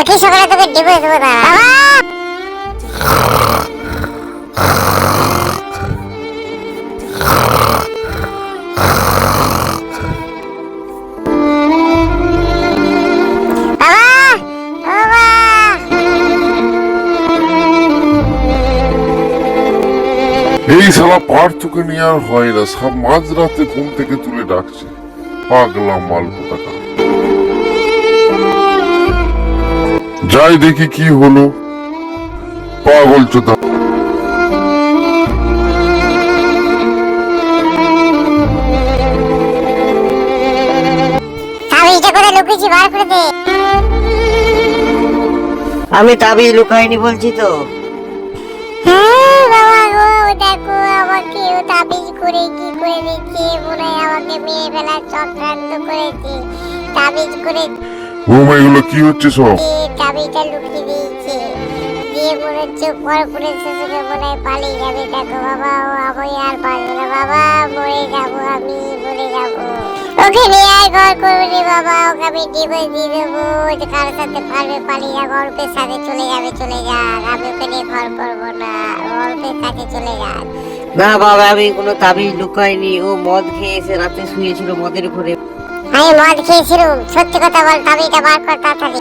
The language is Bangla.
কালকে সকালে তোকে ডিভোর্স দেবো দাঁড়া এই শালা পার্থকে নিয়ে আর হয় না, সব মাঝরাতে ঘুম থেকে তুলে ডাকছে, পাগলা মাল কোথাকার। যাই দেখি কি হলো, পাগল চোদা। তাবিজটা কোথায় লুকিয়েছি বার করে দে। আমি তাবিজ লুকাইনি বলছি তো। হ্যাঁ বাবা গো, দেখো আমাকে ও তাবিজ করে কি করে দিচ্ছে, মনে হয় আমাকে মেরে ফেলার চক্রান্ত করেছে। তাবিজ করে বৌমা এগুলো কি হচ্ছে সব? তাবিজটা লুকিয়ে দিয়েছে, দিয়ে মনে হচ্ছে পরপুরে শেষে মনে হয় পালিয়ে যাবে। দেখো বাবা, ও আমি আর পারবো না বাবা, মরে যাবো, আমি মরে যাবো। ওকে নিয়ে আর ঘর করবি বাবা, ওকে আমি ডিভোর্স দিয়ে দেবো। কারোর সাথে পারবে পালিয়ে যাবো, অল্পের সাথে চলে যাবে, চলে যাক, আমি ওকে নিয়ে ঘর করবো না, অল্পের কাছে চলে যাক। না বাবা, আমি কোনো তাবিজ লুকাইনি। ও মদ খেয়ে এসে রাতে শুয়েছিল মদের ঘরে। আমি মদ খেয়েছিলাম, সত্যি কথা বল, তাবিজটা বার কর তাড়াতাড়ি।